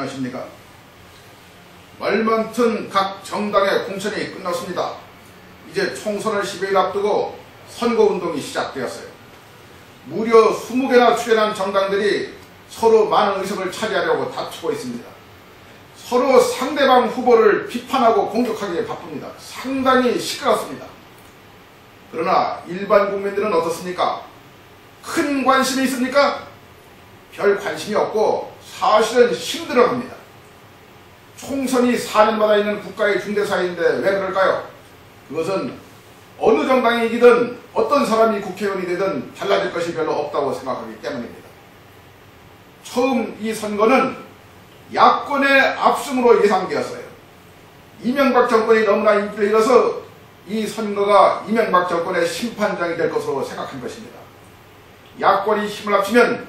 안녕하십니까. 말 많던 각 정당의 공천이 끝났습니다. 이제 총선을 10여일 앞두고 선거운동이 시작되었어요. 무려 20개나 출연한 정당들이 서로 많은 의석을 차지하려고 다투고 있습니다. 서로 상대방 후보를 비판하고 공격하기에 바쁩니다. 상당히 시끄럽습니다. 그러나 일반 국민들은 어떻습니까? 큰 관심이 있습니까? 별 관심이 없고 사실은 힘들어합니다. 총선이 4년마다 있는 국가의 중대사회인데 왜 그럴까요? 그것은 어느 정당이 이기든 어떤 사람이 국회의원이 되든 달라질 것이 별로 없다고 생각하기 때문입니다. 처음 이 선거는 야권의 압승으로 예상되었어요. 이명박 정권이 너무나 인기를 잃어서 이 선거가 이명박 정권의 심판장이 될 것으로 생각한 것입니다. 야권이 힘을 합치면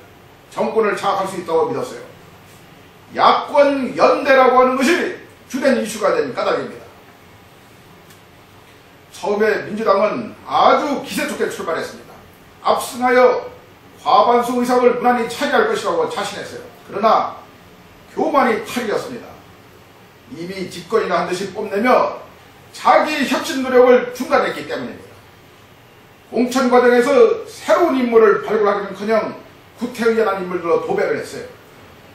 정권을 장악할 수 있다고 믿었어요. 야권 연대라고 하는 것이 주된 이슈가 된 까닭입니다. 처음에 민주당은 아주 기세 좋게 출발했습니다. 압승하여 과반수 의석을 무난히 차지할 것이라고 자신했어요. 그러나 교만이 탈이었습니다. 이미 집권이나 한 듯이 뽐내며 자기 혁신 노력을 중단했기 때문입니다. 공천 과정에서 새로운 인물을 발굴하기는커녕 구태의연한 인물들로 도배를 했어요.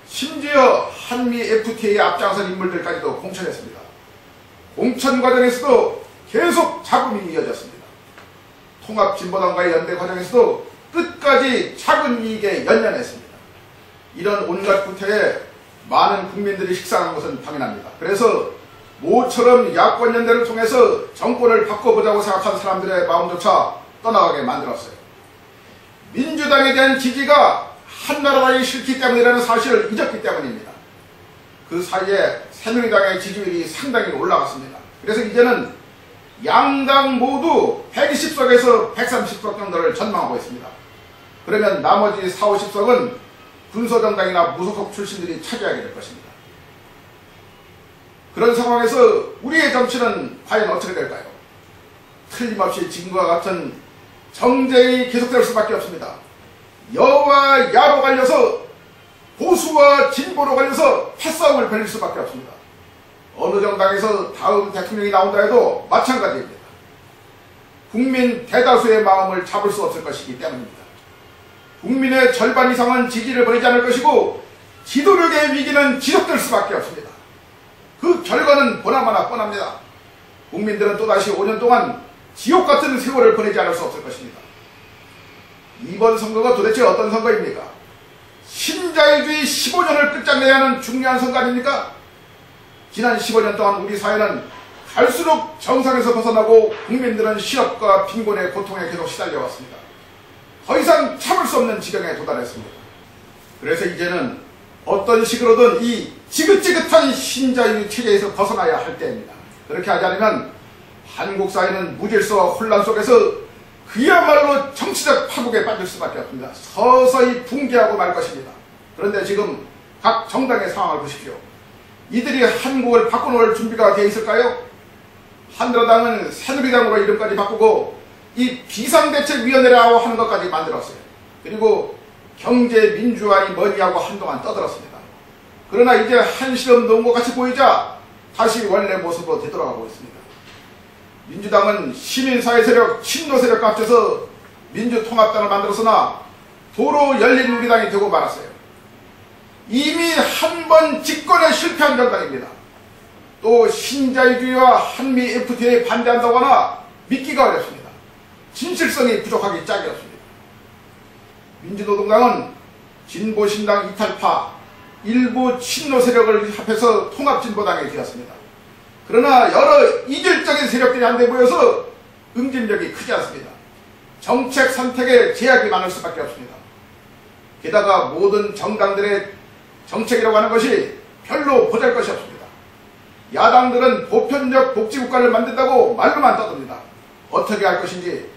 심지어 한미 FTA에 앞장선 인물들까지도 공천했습니다. 공천 과정에서도 계속 잡음이 이어졌습니다. 통합진보당과의 연대 과정에서도 끝까지 작은 이익에 연연했습니다. 이런 온갖 구태에 많은 국민들이 식상한 것은 당연합니다. 그래서 모처럼 야권 연대를 통해서 정권을 바꿔보자고 생각한 사람들의 마음조차 떠나가게 만들었어요. 민주당에 대한 지지가 한나라당이 싫기 때문이라는 사실을 잊었기 때문입니다. 그 사이에 새누리당의 지지율이 상당히 올라갔습니다. 그래서 이제는 양당 모두 120석에서 130석 정도를 전망하고 있습니다. 그러면 나머지 40, 50석은 군소정당이나 무소속 출신들이 차지하게 될 것입니다. 그런 상황에서 우리의 정치는 과연 어떻게 될까요? 틀림없이 지금과 같은 정쟁이 계속될 수밖에 없습니다. 여와 야로 갈려서 보수와 진보로 갈려서 패싸움을 벌일 수밖에 없습니다. 어느 정당에서 다음 대통령이 나온다 해도 마찬가지입니다. 국민 대다수의 마음을 잡을 수 없을 것이기 때문입니다. 국민의 절반 이상은 지지를 보내지 않을 것이고 지도력의 위기는 지속될 수밖에 없습니다. 그 결과는 보나마나 뻔합니다. 국민들은 또다시 5년 동안 지옥 같은 세월을 보내지 않을 수 없을 것입니다. 이번 선거가 도대체 어떤 선거입니까? 신자유주의 15년을 끝장내야 하는 중요한 선거 아닙니까? 지난 15년 동안 우리 사회는 갈수록 정상에서 벗어나고 국민들은 실업과 빈곤의 고통에 계속 시달려왔습니다. 더 이상 참을 수 없는 지경에 도달했습니다. 그래서 이제는 어떤 식으로든 이 지긋지긋한 신자유주의 체제에서 벗어나야 할 때입니다. 그렇게 하지 않으면 한국 사회는 무질서와 혼란 속에서 그야말로 정치적 파국에 빠질 수밖에 없습니다. 서서히 붕괴하고 말 것입니다. 그런데 지금 각 정당의 상황을 보십시오. 이들이 한국을 바꿔놓을 준비가 되어 있을까요? 한나라당은 새누리당으로 이름까지 바꾸고 이 비상대책위원회라고 하는 것까지 만들었어요. 그리고 경제민주화이 뭐니하고 한동안 떠들었습니다. 그러나 이제 한시름 놓은 것 같이 보이자 다시 원래 모습으로 되돌아가고 있습니다. 민주당은 시민사회 세력, 친노 세력과 합쳐서 민주통합당을 만들었으나 도로 열린우리당이 되고 말았어요. 이미 한 번 집권에 실패한 정당입니다. 또 신자유주의와 한미 FTA에 반대한다거나 믿기가 어렵습니다. 진실성이 부족하기 짝이 없습니다. 민주노동당은 진보신당 이탈파, 일부 친노 세력을 합해서 통합진보당이 되었습니다. 그러나 여러 이질적인 세력들이 한데 모여서 응집력이 크지 않습니다. 정책 선택에 제약이 많을 수밖에 없습니다. 게다가 모든 정당들의 정책이라고 하는 것이 별로 보잘것이 없습니다. 야당들은 보편적 복지국가를 만든다고 말로만 떠듭니다. 어떻게 할 것인지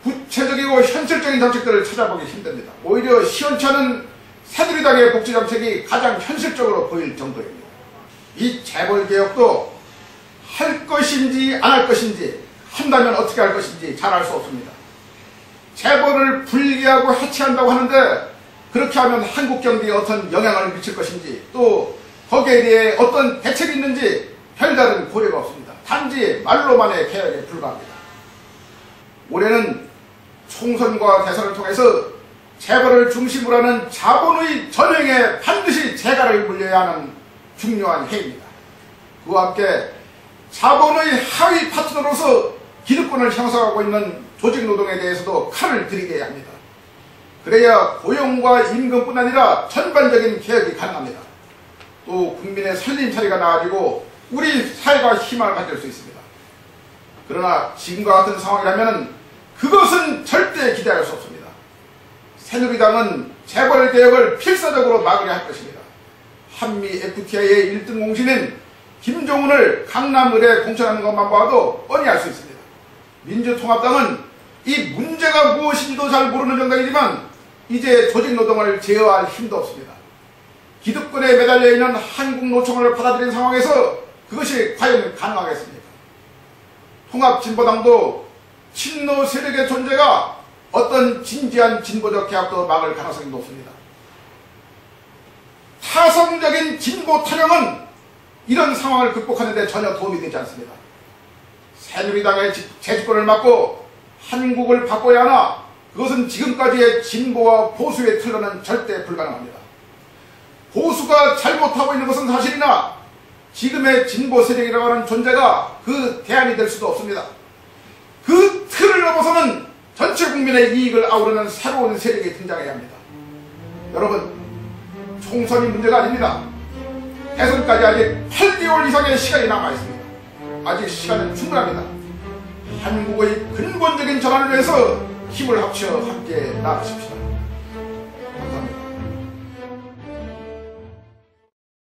구체적이고 현실적인 정책들을 찾아보기 힘듭니다. 오히려 시원치 않은 새누리당의 복지정책이 가장 현실적으로 보일 정도입니다. 이 재벌개혁도 할 것인지 안 할 것인지, 한다면 어떻게 할 것인지 잘 알 수 없습니다. 재벌을 분리하고 해체한다고 하는데 그렇게 하면 한국 경제에 어떤 영향을 미칠 것인지, 또 거기에 거기에 대해 어떤 대책이 있는지 별다른 고려가 없습니다. 단지 말로만의 개혁에 불과합니다. 올해는 총선과 대선을 통해서 재벌을 중심으로 하는 자본의 전횡에 반드시 재갈을 물려야 하는 중요한 해입니다. 그와 함께 자본의 하위 파트너로서 기득권을 형성하고 있는 조직노동에 대해서도 칼을 들이게야 합니다. 그래야 고용과 임금뿐 아니라 전반적인 개혁이 가능합니다. 또 국민의 살림살이가 나아지고 우리 사회가 희망을 가질 수 있습니다. 그러나 지금과 같은 상황이라면 그것은 절대 기대할 수 없습니다. 새누리당은 재벌 개혁을 필사적으로 막으려 할 것입니다. 한미 FTA의 1등 공신인 김종은을 강남을에 공천하는 것만 봐도 뻔히 알 수 있습니다. 민주통합당은 이 문제가 무엇인지도 잘 모르는 정당이지만 이제 조직노동을 제어할 힘도 없습니다. 기득권에 매달려 있는 한국노총을 받아들인 상황에서 그것이 과연 가능하겠습니까? 통합진보당도 친노 세력의 존재가 어떤 진지한 진보적 개혁도 막을 가능성이 높습니다. 타성적인 진보 타령은 이런 상황을 극복하는 데 전혀 도움이 되지 않습니다. 새누리당의 재집권을 막고 한국을 바꿔야 하나 그것은 지금까지의 진보와 보수의 틀로는 절대 불가능합니다. 보수가 잘못하고 있는 것은 사실이나 지금의 진보 세력이라고 하는 존재가 그 대안이 될 수도 없습니다. 그 틀을 넘어서는 전체 국민의 이익을 아우르는 새로운 세력이 등장해야 합니다. 여러분, 총선이 문제가 아닙니다. 대선까지 아직 8개월 이상의 시간이 남아있습니다. 아직 시간은 충분합니다. 한국의 근본적인 전환을 위해서 힘을 합쳐 함께 나가십시오.